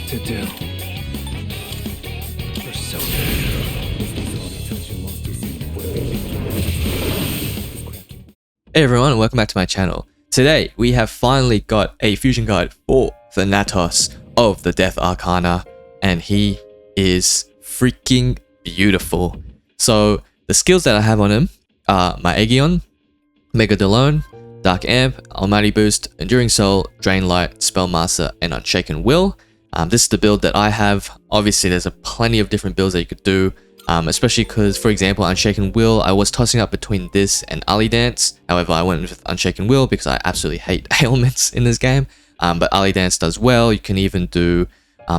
to do. Persona. Hey everyone, and welcome back to my channel. Today, we have finally got a fusion guide for Thanatos of the Death Arcana, and he is freaking beautiful. So, the skills that I have on him are my Aegion, Mega Delone, Dark Amp, Almighty Boost, Enduring Soul, Drain Light, Spellmaster, and Unshaken Will. This is the build that I have. Obviously, there's plenty of different builds that you could do. Especially because, for example, Unshaken Will, I was tossing up between this and Ali Dance. However, I went with Unshaken Will because I absolutely hate ailments in this game. But Ali Dance does well. You can even do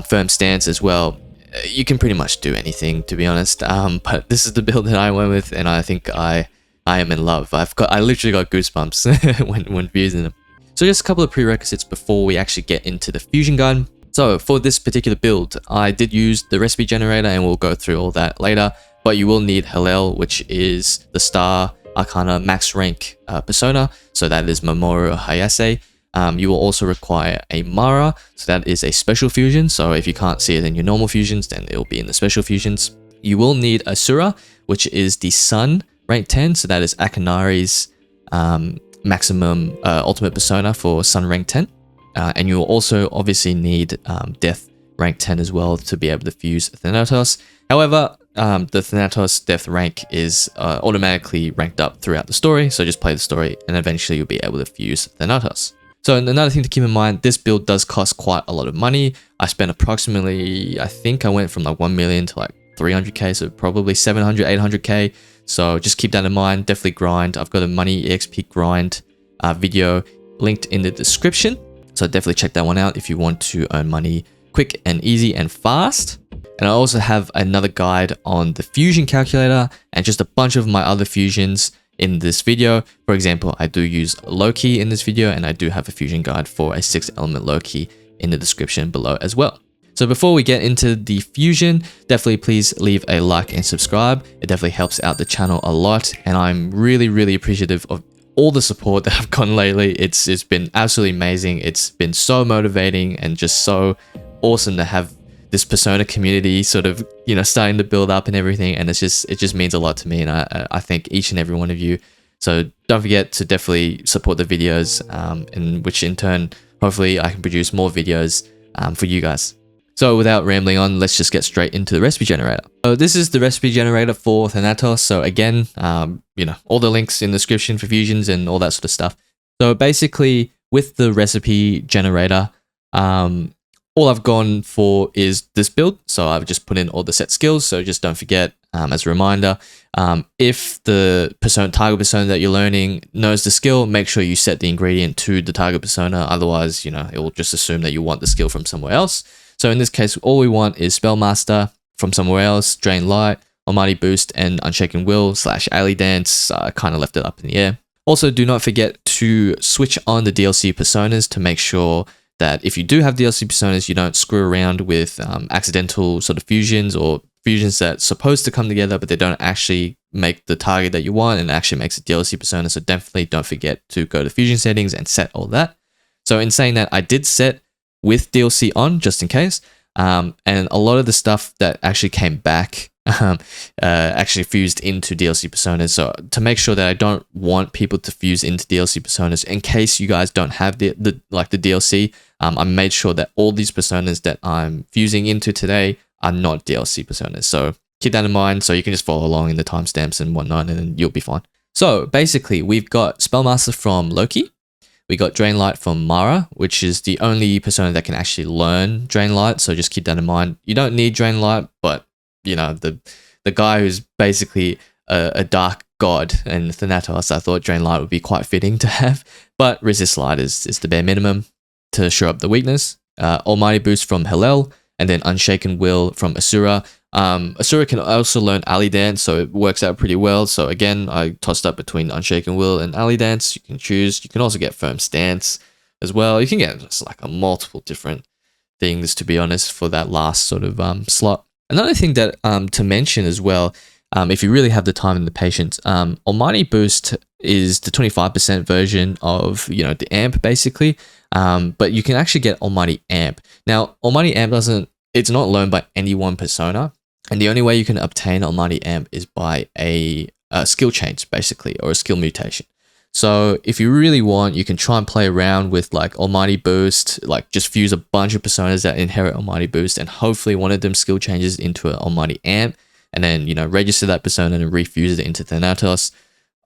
Firm Stance as well. You can pretty much do anything, to be honest. But this is the build that I went with, and I think I am in love. I literally got goosebumps when fusing them. So just a couple of prerequisites before we actually get into the fusion gun. So for this particular build, I did use the recipe generator, and we'll go through all that later. But you will need Hellel, which is the Star Arcana max rank persona. So that is Mamoru Hayase. You will also require a Mara. So that is a special fusion. So if you can't see it in your normal fusions, then it will be in the special fusions. You will need Asura, which is the Sun rank 10. So that is Akanari's maximum ultimate persona for Sun rank 10. And you will also obviously need Death rank 10 as well to be able to fuse Thanatos. However, the Thanatos Death rank is automatically ranked up throughout the story, so just play the story and eventually you'll be able to fuse Thanatos. So another thing to keep in mind, this build does cost quite a lot of money. I spent approximately, I think I went from like 1 million to like 300k, so probably 700, 800k. So just keep that in mind, definitely grind. I've got a money EXP grind video linked in the description. So definitely check that one out if you want to earn money quick and easy and fast. And I also have another guide on the fusion calculator and just a bunch of my other fusions in this video. For example, I do use Loki in this video, and I do have a fusion guide for a 6-element Loki in the description below as well. So before we get into the fusion, definitely please leave a like and subscribe. It definitely helps out the channel a lot, and I'm really appreciative of all the support that I've gotten lately. It's been absolutely amazing. It's been so motivating and just so awesome to have this Persona community sort of, you know, starting to build up and everything. And it just means a lot to me, and I thank each and every one of you. So don't forget to definitely support the videos, in which in turn, hopefully I can produce more videos for you guys. So without rambling on, let's just get straight into the recipe generator. So this is the recipe generator for Thanatos. So again, you know, all the links in the description for fusions and all that sort of stuff. So basically with the recipe generator, all I've gone for is this build. So I've just put in all the set skills. So just don't forget, as a reminder, if the target persona that you're learning knows the skill, make sure you set the ingredient to the target persona. Otherwise, you know, it will just assume that you want the skill from somewhere else. So in this case, all we want is Spellmaster from somewhere else, Drain Light, Almighty Boost, and Unshaken Will / Ali Dance. I kind of left it up in the air. Also, do not forget to switch on the DLC personas to make sure that if you do have DLC personas, you don't screw around with accidental sort of fusions or fusions that's supposed to come together, but they don't actually make the target that you want, and it actually makes a DLC persona. So definitely don't forget to go to fusion settings and set all that. So in saying that, I did set with DLC on just in case, and a lot of the stuff that actually came back actually fused into DLC personas. So to make sure that I don't want people to fuse into DLC personas, in case you guys don't have the DLC, I made sure that all these personas that I'm fusing into today are not DLC personas. So keep that in mind, so you can just follow along in the timestamps and whatnot, and then you'll be fine. So basically, we've got Spellmaster from Loki. We got Drain Light from Mara, which is the only persona that can actually learn Drain Light. So just keep that in mind. You don't need Drain Light, but you know, the guy who's basically a dark god in Thanatos, I thought Drain Light would be quite fitting to have. But Resist Light is the bare minimum to show up the weakness. Almighty Boost from Hellel, and then Unshaken Will from Asura. Asura can also learn Ali Dance, so it works out pretty well. So again, I tossed up between Unshaken Will and Ali Dance. You can choose. You can also get Firm Stance as well. You can get just like a multiple different things, to be honest, for that last sort of slot. Another thing that to mention as well, if you really have the time and the patience. Almighty Boost is the 25% version of, you know, the amp basically. But you can actually get Almighty Amp. Now, Almighty Amp it's not learned by any one persona. And the only way you can obtain Almighty Amp is by a skill change, basically, or a skill mutation. So if you really want, you can try and play around with like Almighty Boost, like just fuse a bunch of personas that inherit Almighty Boost, and hopefully one of them skill changes into an Almighty Amp, and then, you know, register that persona and refuse it into Thanatos.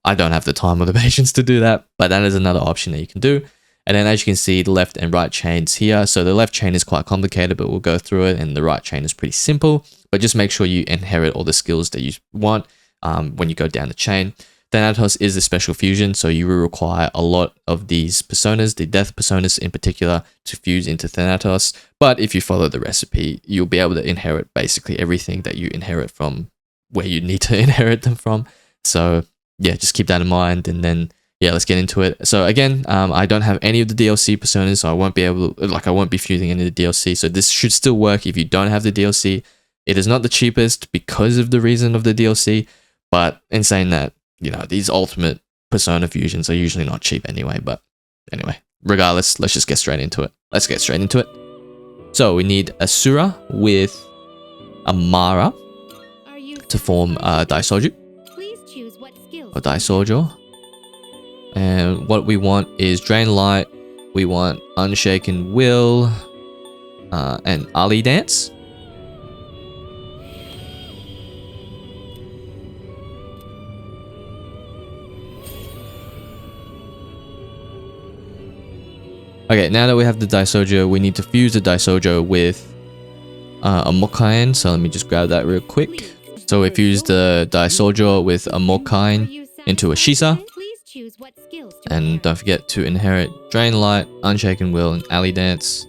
I don't have the time or the patience to do that, but that is another option that you can do. And then as you can see, the left and right chains here. So the left chain is quite complicated, but we'll go through it. And the right chain is pretty simple, but just make sure you inherit all the skills that you want when you go down the chain. Thanatos is a special fusion, so you will require a lot of these personas, the death personas in particular, to fuse into Thanatos. But if you follow the recipe, you'll be able to inherit basically everything that you inherit from where you need to inherit them from. So yeah, just keep that in mind, and then yeah, let's get into it. So again, I don't have any of the DLC personas, so I won't be able to, I won't be fusing any of the DLC. So this should still work if you don't have the DLC. It is not the cheapest because of the reason of the DLC, but in saying that, you know, these ultimate persona fusions are usually not cheap anyway. But anyway, regardless, let's just get straight into it. Let's get straight into it. So we need Asura with Amara to form Daisoju or Daisojo. And what we want is Drain Light, we want Unshaken Will, and Ali Dance. Okay, now that we have the Daisojo, we need to fuse the Daisojo with a Mokain. So let me just grab that real quick. So we fuse the Daisojo with a Mokain into a Shisa. And don't forget to inherit Drain Light, Unshaken Will, and Ali Dance.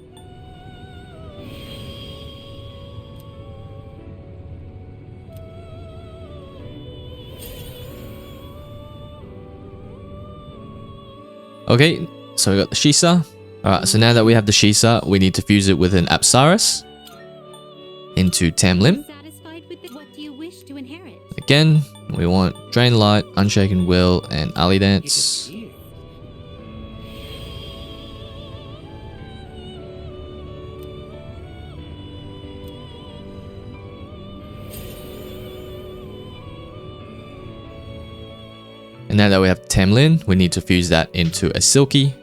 Okay, so we got the Shisa. Alright, so now that we have the Shisa, we need to fuse it with an Apsaris into Tamlim. Again, we want Drain Light, Unshaken Will, and Ali Dance. And now that we have Tamlin, we need to fuse that into a Silky.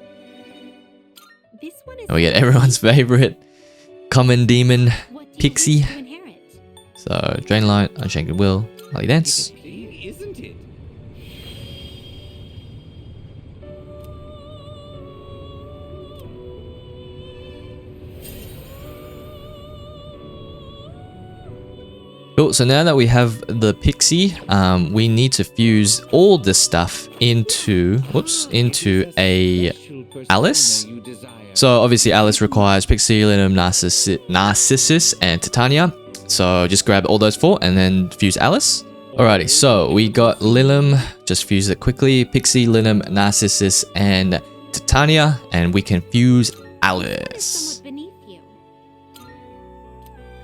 And we get everyone's favorite common demon, Pixie. So Drain Light, Unshaken Will, Ali Dance. Cool, so now that we have the Pixie, we need to fuse all this stuff into a Alice. So obviously Alice requires Pixie, Linum, Narcissus, and Titania. So just grab all those four and then fuse Alice. Alrighty, so we got Linum, just fuse it quickly, Pixie, Linum, Narcissus, and Titania, and we can fuse Alice.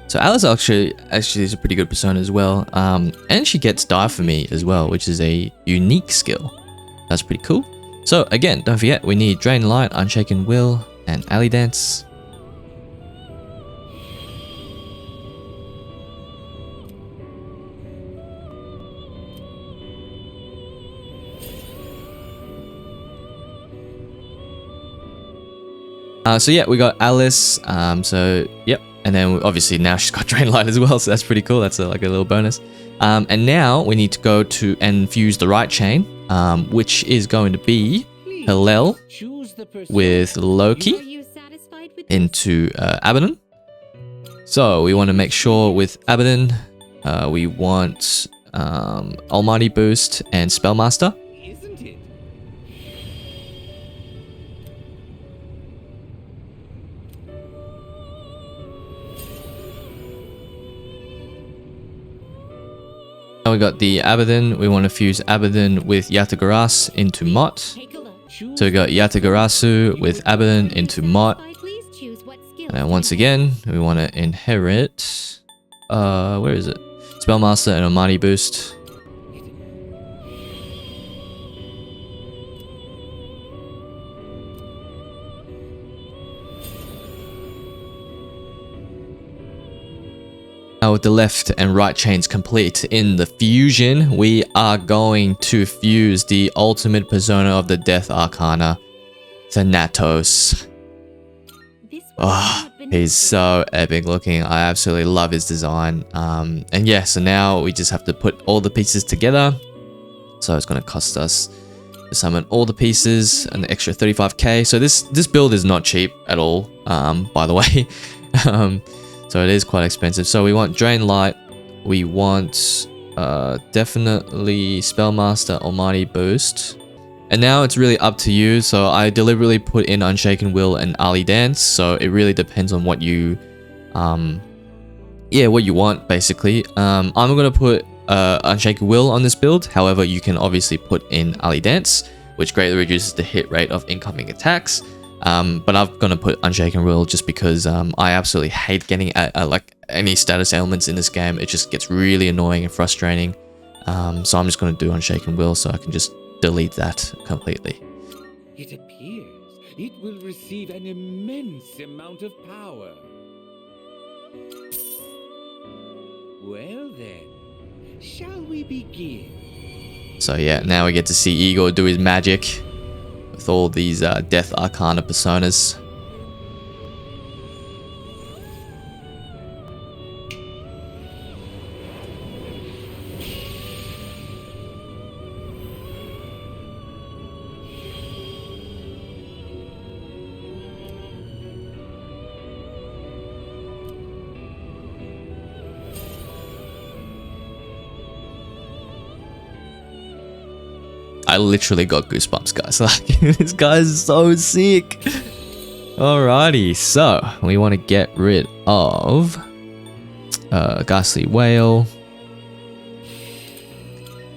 So Alice actually is a pretty good persona as well, and she gets Die For Me as well, which is a unique skill. That's pretty cool. So again, don't forget, we need Drain Light, Unshaken Will, and Ali Dance. So yeah, we got Alice, so yep. And then obviously now she's got Drain Light as well, so that's pretty cool. That's like a little bonus. And now we need to go to and fuse the right chain, which is going to be Hillel with Loki into Abaddon. So we want to make sure with Abaddon, we want Almighty Boost and Spellmaster. Now we got the Abaddon. We want to fuse Abaddon with Yatagarasu into Mott. So we got Yatagarasu with Abaddon into Mott. And once again, we want to inherit... where is it? Spellmaster and Almighty Boost. Now with the left and right chains complete in the fusion, we are going to fuse the ultimate persona of the Death Arcana, Thanatos. Oh, he's so epic looking. I absolutely love his design. And yeah, so now we just have to put all the pieces together. So it's going to cost us to summon all the pieces, an extra 35k. So this build is not cheap at all, by the way. So it is quite expensive. So we want Drain Light. We want definitely Spellmaster Almighty Boost. And now it's really up to you. So I deliberately put in Unshaken Will and Ali Dance. So it really depends on what you, what you want basically. I'm gonna put Unshaken Will on this build. However, you can obviously put in Ali Dance, which greatly reduces the hit rate of incoming attacks. But I'm gonna put Unshaken Will just because I absolutely hate getting like any status ailments in this game. It just gets really annoying and frustrating. So I'm just gonna do Unshaken Will so I can just delete that completely. It appears it will receive an immense amount of power. Well then, shall we begin? So yeah, now we get to see Igor do his magic with all these Death Arcana personas. I literally got goosebumps, guys. Like, this guy's so sick. Alrighty, so we want to get rid of Ghastly Whale.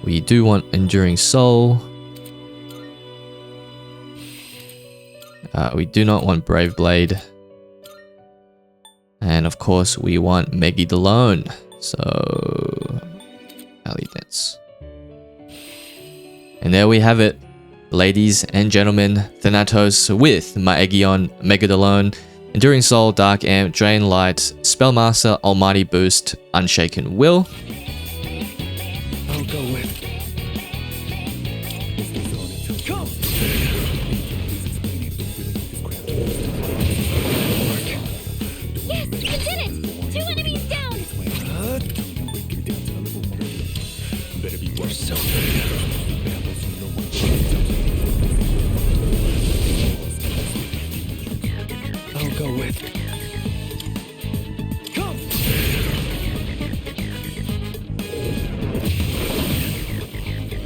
We do want Enduring Soul. We do not want Brave Blade. And of course, we want Meggy Delone. So, Ali Dance. And there we have it, ladies and gentlemen, Thanatos with Maegion, Megadolone, Enduring Soul, Dark Amp, Drain Light, Spellmaster, Almighty Boost, Unshaken Will. I'll go with. Come. Yes, you did it! 2 enemies down! Better be worse. So. I'll go with. Come.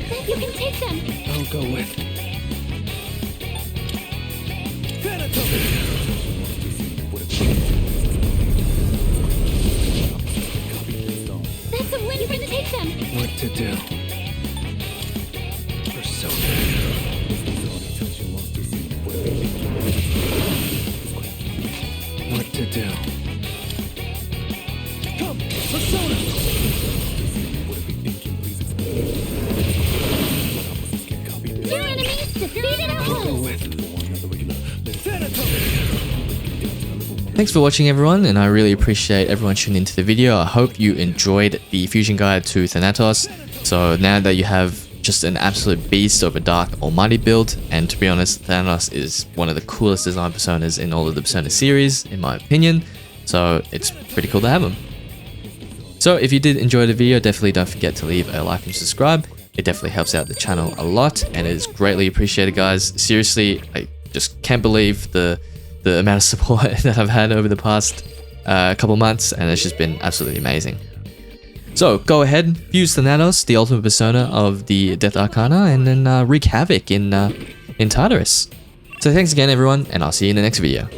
Think you can take them! I'll go with. Thanatos. That's a win! You can take them! What to do? What to do? Come, Persona! Your enemies defeated at Go once! with. Thanks for watching, everyone, and I really appreciate everyone tuning into the video. I hope you enjoyed the fusion guide to Thanatos. So now that you have just an absolute beast of a Dark Almighty build, and to be honest, Thanatos is one of the coolest design personas in all of the Persona series, in my opinion. So it's pretty cool to have him. So if you did enjoy the video, definitely don't forget to leave a like and subscribe. It definitely helps out the channel a lot, and it is greatly appreciated, guys. Seriously, I just can't believe the amount of support that I've had over the past couple months, and it's just been absolutely amazing. So go ahead, fuse Thanatos, the ultimate persona of the Death Arcana, and then wreak havoc in Tartarus. So thanks again, everyone, and I'll see you in the next video.